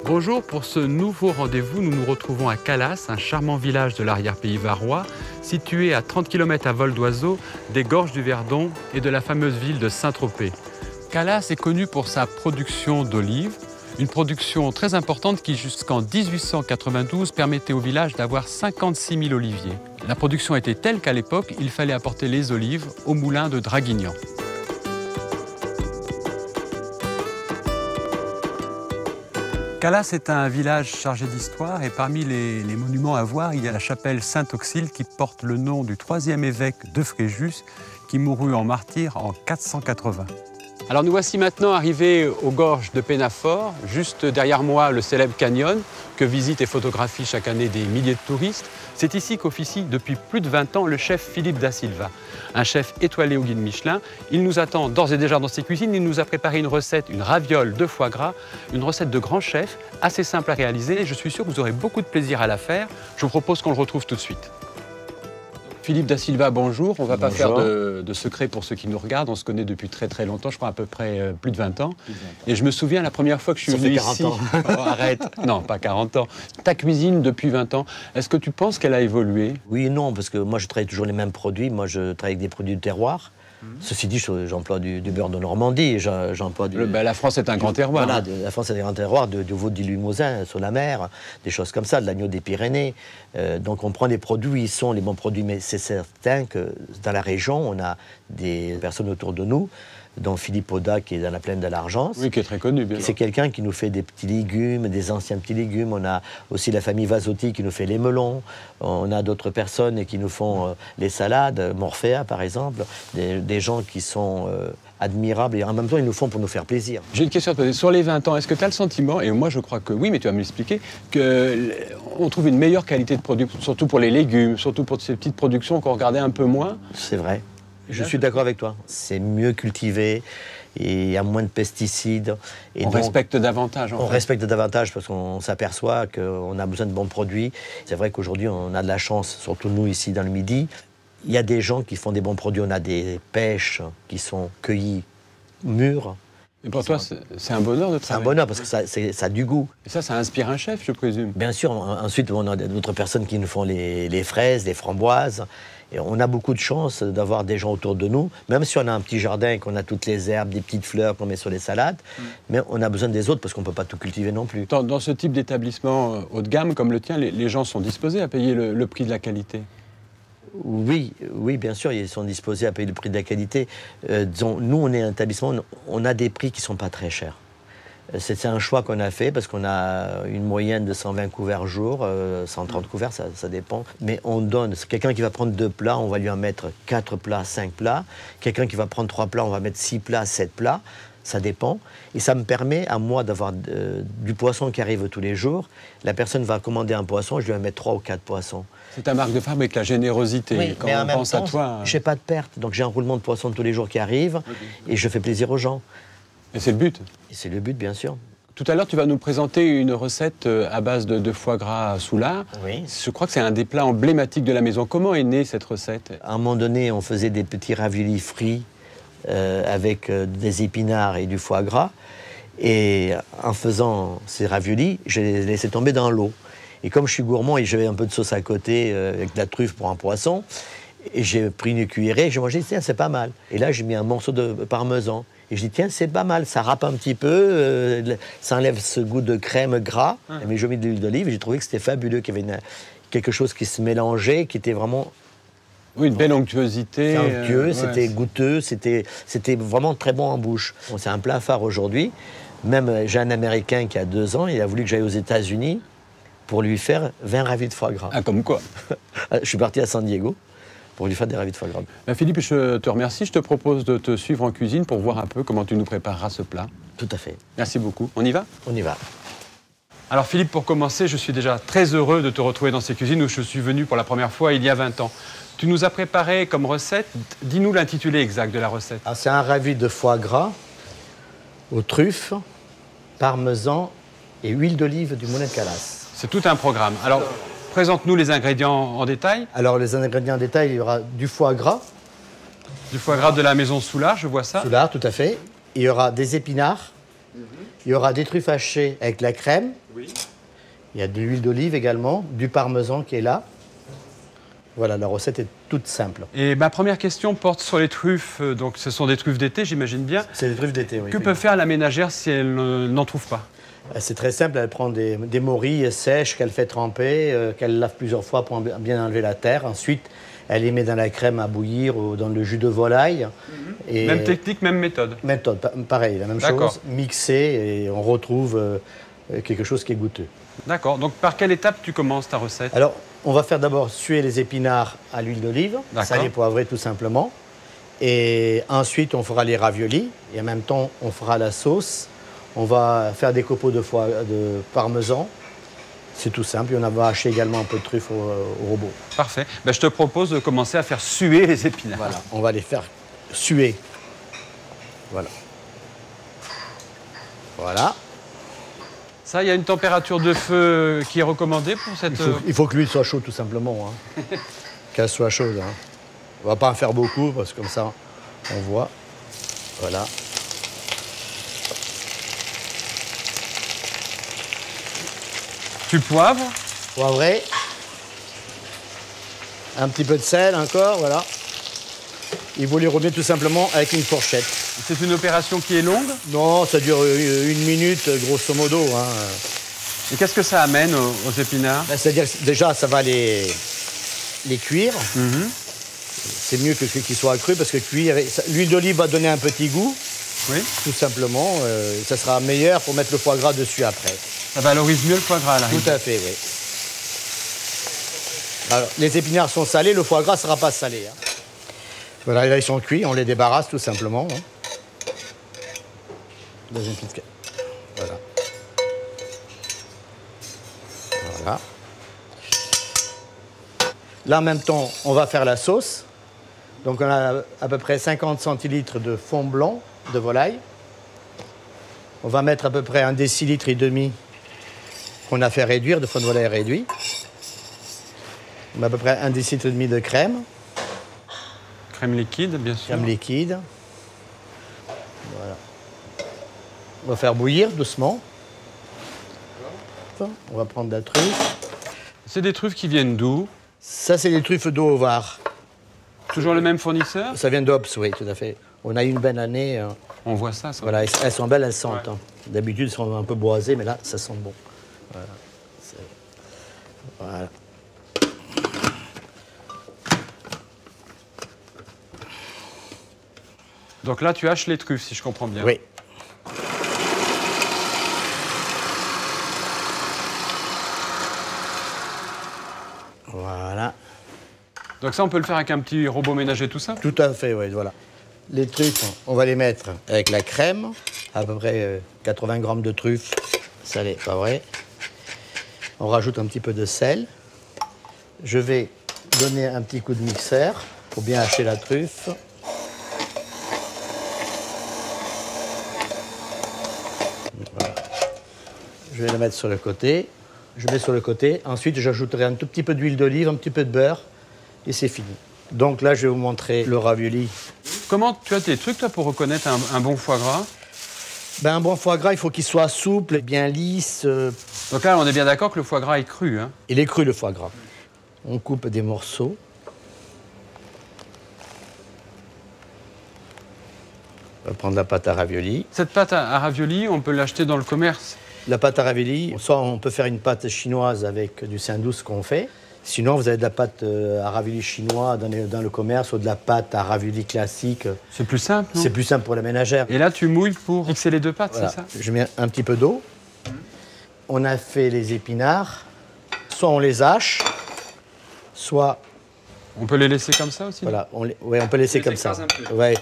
Bonjour, pour ce nouveau rendez-vous, nous nous retrouvons à Calas, un charmant village de l'arrière-pays varois, situé à 30 km à vol d'oiseau des gorges du Verdon et de la fameuse ville de Saint-Tropez. Calas est connu pour sa production d'olives, une production très importante qui, jusqu'en 1892, permettait au village d'avoir 56 000 oliviers. La production était telle qu'à l'époque, il fallait apporter les olives au moulin de Draguignan. Calas est un village chargé d'histoire et parmi les monuments à voir, il y a la chapelle Saint-Auxile qui porte le nom du 3e évêque de Fréjus qui mourut en martyr en 480. Alors nous voici maintenant arrivés aux gorges de Pénafort, juste derrière moi le célèbre canyon que visitent et photographient chaque année des milliers de touristes. C'est ici qu'officie depuis plus de 20 ans le chef Philippe da Silva, un chef étoilé au guide Michelin. Il nous attend d'ores et déjà dans ses cuisines, il nous a préparé une recette, une raviole de foie gras, une recette de grand chef, assez simple à réaliser et je suis sûr que vous aurez beaucoup de plaisir à la faire. Je vous propose qu'on le retrouve tout de suite. Philippe da Silva, bonjour. On ne va pas faire de secret pour ceux qui nous regardent. On se connaît depuis très longtemps, je crois à peu près plus de 20 ans. Et je me souviens la première fois que je suis venu ici... 40 ans. Oh, arrête. Non, pas 40 ans. Ta cuisine depuis 20 ans, est-ce que tu penses qu'elle a évolué? Oui et non, parce que moi je travaille toujours les mêmes produits. Moi je travaille avec des produits de terroir. Ceci dit, j'emploie du beurre de Normandie, j'emploie du... La France est un grand terroir. Voilà, la France est un grand terroir, du veau du Limousin sur la mer, des choses comme ça, de l'agneau des Pyrénées. Donc on prend les produits, ils sont les bons produits, mais c'est certain que dans la région, on a des personnes autour de nous, dont Philippe Audat, qui est dans la plaine de l'Argence. Oui, qui est très connu, bien sûr. C'est quelqu'un qui nous fait des petits légumes, des anciens petits légumes. On a aussi la famille Vasotti qui nous fait les melons. On a d'autres personnes qui nous font les salades, Morphea par exemple. Des gens qui sont admirables et en même temps ils nous font pour nous faire plaisir. J'ai une question à te poser. Sur les 20 ans, est-ce que tu as le sentiment, et moi je crois que oui, mais tu vas me l'expliquer, qu'on trouve une meilleure qualité de produit, surtout pour les légumes, surtout pour ces petites productions qu'on regardait un peu moins? C'est vrai. Je suis d'accord avec toi. C'est mieux cultivé et il y a moins de pesticides. Et on respecte davantage. On respecte davantage parce qu'on s'aperçoit qu'on a besoin de bons produits. C'est vrai qu'aujourd'hui, on a de la chance, surtout nous ici dans le Midi. Il y a des gens qui font des bons produits. On a des pêches qui sont cueillies mûres. Et pour toi, c'est un bonheur de travailler? C'est un bonheur parce que ça a du goût. Et ça inspire un chef, je présume? Bien sûr. Ensuite, on a d'autres personnes qui nous font les fraises, les framboises. Et on a beaucoup de chance d'avoir des gens autour de nous, même si on a un petit jardin et qu'on a toutes les herbes, des petites fleurs qu'on met sur les salades, mais on a besoin des autres parce qu'on ne peut pas tout cultiver non plus. Dans ce type d'établissement haut de gamme comme le tien, les gens sont disposés à payer le prix de la qualité? Oui, bien sûr, ils sont disposés à payer le prix de la qualité. Disons, nous, on est un établissement, on a des prix qui ne sont pas très chers. C'est un choix qu'on a fait parce qu'on a une moyenne de 120 couverts jour, 130 couverts, ça dépend. Mais on donne, quelqu'un qui va prendre 2 plats, on va lui en mettre 4 plats, 5 plats. Quelqu'un qui va prendre 3 plats, on va mettre 6 plats, 7 plats. Ça dépend. Et ça me permet à moi d'avoir du poisson qui arrive tous les jours. La personne va commander un poisson, je lui vais mettre 3 ou 4 poissons. C'est ta marque de fabrique, la générosité. Oui, quand mais on en même pense temps, à toi... j'ai pas de perte. Donc j'ai un roulement de poisson tous les jours qui arrive et je fais plaisir aux gens. Et c'est le but? Et c'est le but, bien sûr. Tout à l'heure, tu vas nous présenter une recette à base de foie gras soulard. Oui. Je crois que c'est un des plats emblématiques de la maison. Comment est née cette recette? À un moment donné, on faisait des petits raviolis frits avec des épinards et du foie gras. Et en faisant ces raviolis, je les laissais tomber dans l'eau. Et comme je suis gourmand et j'avais un peu de sauce à côté avec de la truffe pour un poisson, et j'ai pris une cuillerée et j'ai mangé, tiens, c'est pas mal. Et là, j'ai mis un morceau de parmesan. Et je dis, tiens, c'est pas mal, ça râpe un petit peu, ça enlève ce goût de crème gras. Mais je mets de l'huile d'olive et j'ai trouvé que c'était fabuleux, qu'il y avait quelque chose qui se mélangeait, qui était vraiment... Oui, une belle onctuosité. C'était onctueux, c'était goûteux, c'était vraiment très bon en bouche. Bon, c'est un plat phare aujourd'hui. Même, j'ai un Américain qui a 2 ans, il a voulu que j'aille aux États-Unis pour lui faire 20 ravis de foie gras. Ah, comme quoi? Je suis parti à San Diego. pour lui faire des ravis de foie gras. Ben Philippe, je te remercie. Je te propose de te suivre en cuisine pour voir un peu comment tu nous prépareras ce plat. Tout à fait. Merci beaucoup. On y va? On y va. Alors Philippe, pour commencer, je suis déjà très heureux de te retrouver dans ces cuisines où je suis venu pour la première fois il y a 20 ans. Tu nous as préparé comme recette, dis-nous l'intitulé exact de la recette. C'est un ravi de foie gras aux truffes, parmesan et huile d'olive du Moulin de Calas. C'est tout un programme. Alors, présente-nous les ingrédients en détail. Alors les ingrédients en détail, il y aura du foie gras. Du foie gras de la maison Soulard, je vois ça. Soulard, tout à fait. Il y aura des épinards. Il y aura des truffes hachées avec la crème. Oui. Il y a de l'huile d'olive également, du parmesan qui est là. Voilà, la recette est toute simple. Et ma première question porte sur les truffes. Donc, ce sont des truffes d'été, j'imagine bien. C'est des truffes d'été, oui. Que peut faire la ménagère si elle n'en trouve pas? C'est très simple, elle prend des morilles sèches qu'elle fait tremper, qu'elle lave plusieurs fois pour bien enlever la terre. Ensuite, elle les met dans la crème à bouillir ou dans le jus de volaille. Et Même technique, même méthode. méthode, pareil, la même chose, mixée et on retrouve quelque chose qui est goûteux. D'accord. Donc, par quelle étape tu commences ta recette? Alors, on va faire d'abord suer les épinards à l'huile d'olive, salé poivré tout simplement. Et ensuite, on fera les raviolis et en même temps, on fera la sauce. On va faire des copeaux de parmesan. C'est tout simple. Et on va hacher également un peu de truffe au robot. Parfait. Ben, je te propose de commencer à faire suer les épinards. Voilà, on va les faire suer. Voilà. Voilà. Ça, il y a une température de feu qui est recommandée pour cette... Il faut que l'huile soit chaude tout simplement. Hein. Qu'elle soit chaude. Hein. On ne va pas en faire beaucoup parce que comme ça, on voit. Voilà. Tu poivres. Poivré. Un petit peu de sel encore, voilà. Et vous les remettez tout simplement avec une fourchette. C'est une opération qui est longue? Non, ça dure 1 minute, grosso modo. Hein. Et qu'est-ce que ça amène aux épinards? C'est-à-dire que déjà, ça va les cuire. C'est mieux que qu'ils soient crus parce que cuire, l'huile d'olive va donner un petit goût. Oui. Tout simplement. Ça sera meilleur pour mettre le foie gras dessus après. Ça valorise mieux le foie gras, là. Tout à fait, oui. Alors, les épinards sont salés, le foie gras ne sera pas salé. Hein. Voilà, là, ils sont cuits, on les débarrasse tout simplement. Hein. Dans une petite... Voilà. Voilà. Là, en même temps, on va faire la sauce. Donc, on a à peu près 50 centilitres de fond blanc de volaille. On va mettre à peu près 1,5 décilitre qu'on a fait réduire, de fond de volaille réduit. On met à peu près 1,5 décilitre de crème. Crème liquide, bien sûr. Crème liquide. Voilà. On va faire bouillir doucement. On va prendre de la truffe. C'est des truffes qui viennent d'où? Ça, c'est des truffes d'eau au Var. Toujours le même fournisseur? Ça vient d'Ops, oui, tout à fait. On a eu une belle année. On voit ça, ça. Voilà, elles sont belles, elles sentent. Ouais. Hein. D'habitude, elles sont un peu boisées, mais là, ça sent bon. Voilà. Voilà. Donc là, tu haches les truffes, si je comprends bien. Oui. Voilà. Donc ça, on peut le faire avec un petit robot ménager tout simple? Tout à fait, oui, voilà. Les truffes, on va les mettre avec la crème, à peu près 80 grammes de truffes salées, pas vrai. On rajoute un petit peu de sel. Je vais donner un petit coup de mixeur pour bien hacher la truffe. Voilà. Je vais la mettre sur le côté. Je mets sur le côté. Ensuite, j'ajouterai un tout petit peu d'huile d'olive, un petit peu de beurre, et c'est fini. Donc là, je vais vous montrer le ravioli. Comment tu as tes trucs, toi, pour reconnaître un bon foie gras? Ben, un bon foie gras, il faut qu'il soit souple, bien lisse. Donc là, on est bien d'accord que le foie gras est cru, hein? Il est cru, le foie gras. On coupe des morceaux. On va prendre la pâte à ravioli. Cette pâte à ravioli, on peut l'acheter dans le commerce? La pâte à ravioli, soit on peut faire une pâte chinoise avec du saindoux qu'on fait. Sinon, vous avez de la pâte à ravioli chinois dans le commerce ou de la pâte à ravioli classique. C'est plus simple, non? C'est plus simple pour la ménagère. Et là, tu mouilles pour mixer les deux pâtes, voilà. C'est ça? Je mets un petit peu d'eau. On a fait les épinards. Soit on les hache, soit On peut les laisser comme ça aussi? Voilà, ouais, on peut laisser comme ça. Ouais,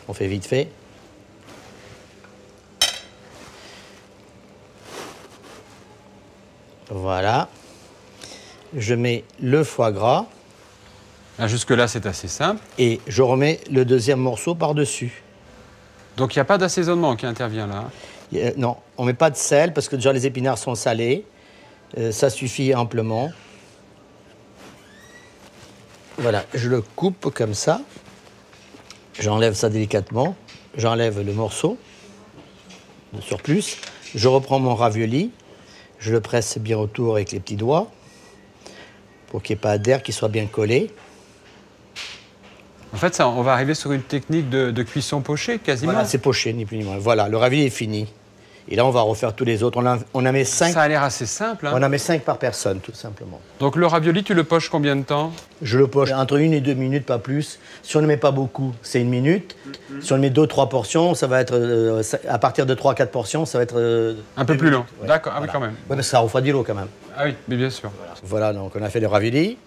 on fait vite fait. Voilà. Je mets le foie gras. Ah, jusque-là, c'est assez simple. Et je remets le deuxième morceau par-dessus. Donc, il n'y a pas d'assaisonnement qui intervient là? Non, on ne met pas de sel parce que déjà les épinards sont salés. Ça suffit amplement. Voilà, je le coupe comme ça. J'enlève ça délicatement. J'enlève le morceau de surplus. Je reprends mon ravioli. Je le presse bien autour avec les petits doigts pour qu'il n'y ait pas d'air, qu'il soit bien collé. En fait, ça, on va arriver sur une technique de cuisson pochée, quasiment. Voilà, c'est poché, ni plus ni moins. Voilà, le ravioli est fini. Et là, on va refaire tous les autres. On en met 5. Ça a l'air assez simple. Hein. On en met 5 par personne, tout simplement. Donc le ravioli, tu le poches combien de temps? Je le poche entre 1 et 2 minutes, pas plus. Si on ne met pas beaucoup, c'est 1 minute. Si on met 2-3 portions, ça va être... à partir de 3-4 portions, ça va être... Un peu plus long. Ouais. D'accord, ah Voilà. oui, quand même. Ouais, mais ça refroidit l'eau, quand même. Ah oui, mais bien sûr. Voilà, donc on a fait le ravioli.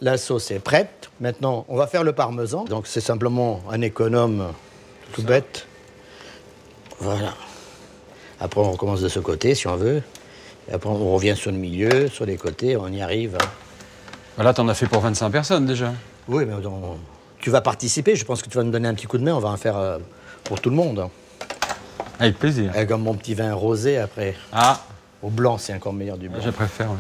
La sauce est prête. Maintenant, on va faire le parmesan. Donc c'est simplement un économe tout bête. Voilà. Après, on recommence de ce côté, si on veut. Et après, on revient sur le milieu, sur les côtés, on y arrive. Voilà, t'en as fait pour 25 personnes déjà. Oui, mais tu vas participer. Je pense que tu vas nous donner un petit coup de main. On va en faire pour tout le monde. Avec plaisir. Avec mon petit vin rosé, après. Ah, Au blanc, c'est encore meilleur du blanc. je préfère. Ouais.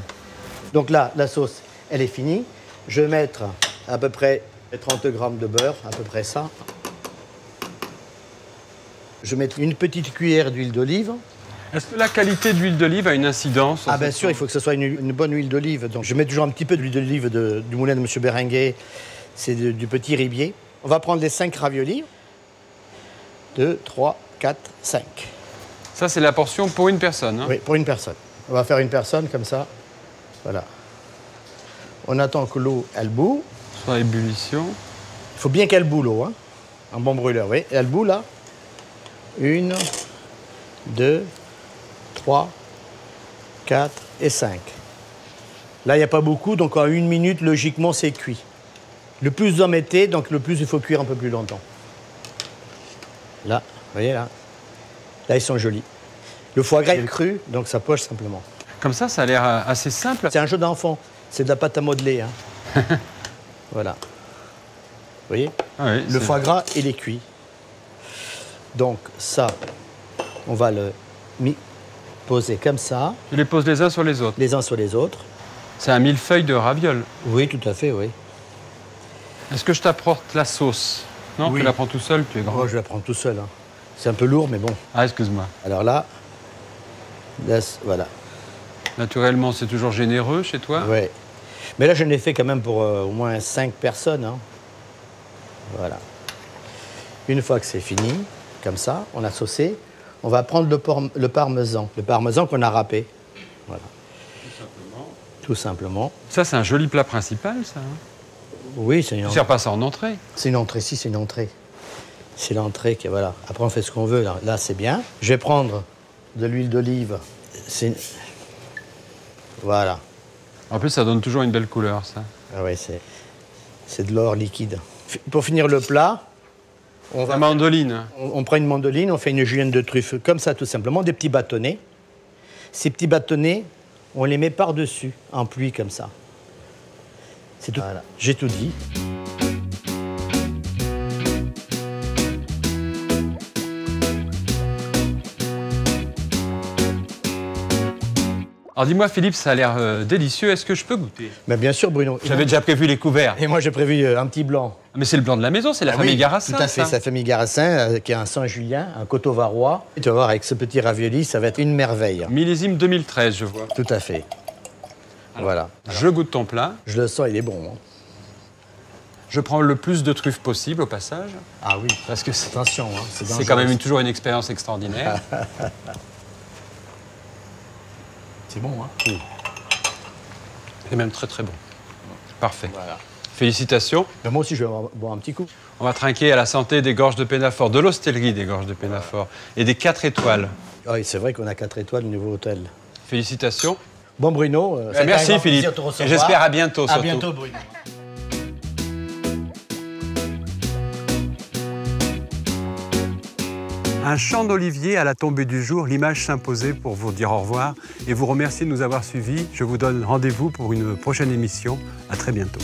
Donc là, la sauce, elle est finie. Je vais mettre à peu près 30 grammes de beurre, à peu près ça. Je vais mettre une petite cuillère d'huile d'olive. Est-ce que la qualité de l'huile d'olive a une incidence? Ah bien sûr, il faut que ce soit une bonne huile d'olive. Donc je mets toujours un petit peu d'huile d'olive du moulin de M. Berenguer. C'est du petit ribier. On va prendre les 5 raviolis. 2, 3, 4, 5. Ça, c'est la portion pour une personne. Hein? Oui, pour une personne. On va faire une personne comme ça. Voilà. On attend que l'eau, elle bout. Soit à ébullition. Il faut bien qu'elle bout l'eau, hein. Un bon brûleur, oui. Et elle bout là. 1, 2, 3, 4 et 5. Là, il n'y a pas beaucoup, donc en 1 minute, logiquement, c'est cuit. Le plus vous en mettez, donc le plus il faut cuire un peu plus longtemps. Là, vous voyez là. Là, ils sont jolis. Le foie gras est cru, donc ça poche simplement. Comme ça a l'air assez simple. C'est un jeu d'enfant. C'est de la pâte à modeler. Hein. Voilà. Vous voyez? Ah oui, le foie gras, il est cuit. Donc ça, on va le poser comme ça, Tu les poses les uns sur les autres. les uns sur les autres. C'est un millefeuille de ravioles. Oui, tout à fait, oui. Est-ce que je t'apporte la sauce? Non, Oui. tu la prends tout seul, tu es grand. Moi, je la prends tout seul. Hein. C'est un peu lourd, mais bon. Ah, excuse-moi. Alors là, voilà. Naturellement, c'est toujours généreux chez toi? Ouais. Mais là, je l'ai fait quand même pour au moins 5 personnes. Hein. Voilà. Une fois que c'est fini, comme ça, on a saucé, on va prendre le parmesan. Le parmesan qu'on a râpé. Voilà. Tout simplement. Ça, c'est un joli plat principal, ça. Hein? Oui, c'est Tu une, sers pas ça en entrée? c'est une entrée. Si, c'est une entrée. C'est l'entrée qui, voilà. Après, on fait ce qu'on veut. Là, c'est bien. Je vais prendre de l'huile d'olive. Voilà. En plus, ça donne toujours une belle couleur, ça. Ah ouais, c'est de l'or liquide. Pour finir le plat, La mandoline. on prend une mandoline, on fait une julienne de truffe comme ça, tout simplement, des petits bâtonnets. Ces petits bâtonnets, on les met par-dessus, en pluie comme ça. C'est tout. Voilà. J'ai tout dit. Alors dis-moi, Philippe, ça a l'air délicieux. Est-ce que je peux goûter? Mais bien sûr, Bruno. J'avais déjà prévu les couverts. Et moi, j'ai prévu un petit blanc. Mais c'est le blanc de la maison, c'est la Ah famille oui, Garassin. Tout à fait, ça. c'est la famille Garassin, qui est un Saint-Julien, un coteau-varois. Et tu vas voir, avec ce petit ravioli, ça va être une merveille. Millésime 2013, je vois. Tout à fait. Voilà. Je goûte ton plat. Je le sens, il est bon. Hein. Je prends le plus de truffes possible au passage. Ah oui. Parce que c'est Attention, hein, c'est quand même toujours une expérience extraordinaire. C'est bon, hein. C'est même très très bon. Parfait. Voilà. Félicitations. Mais moi aussi, je vais boire un petit coup. On va trinquer à la santé des gorges de Pénafort, de l'hostellerie des gorges de Pénafort et des 4 étoiles. Oui, c'est vrai qu'on a 4 étoiles au niveau hôtel. Félicitations. Bon, Bruno, ça a été un Merci grand Philippe. plaisir de te recevoir. Et j'espère à bientôt À surtout. bientôt, Bruno. Un champ d'olivier à la tombée du jour, l'image s'imposait pour vous dire au revoir et vous remercier de nous avoir suivis. Je vous donne rendez-vous pour une prochaine émission. À très bientôt.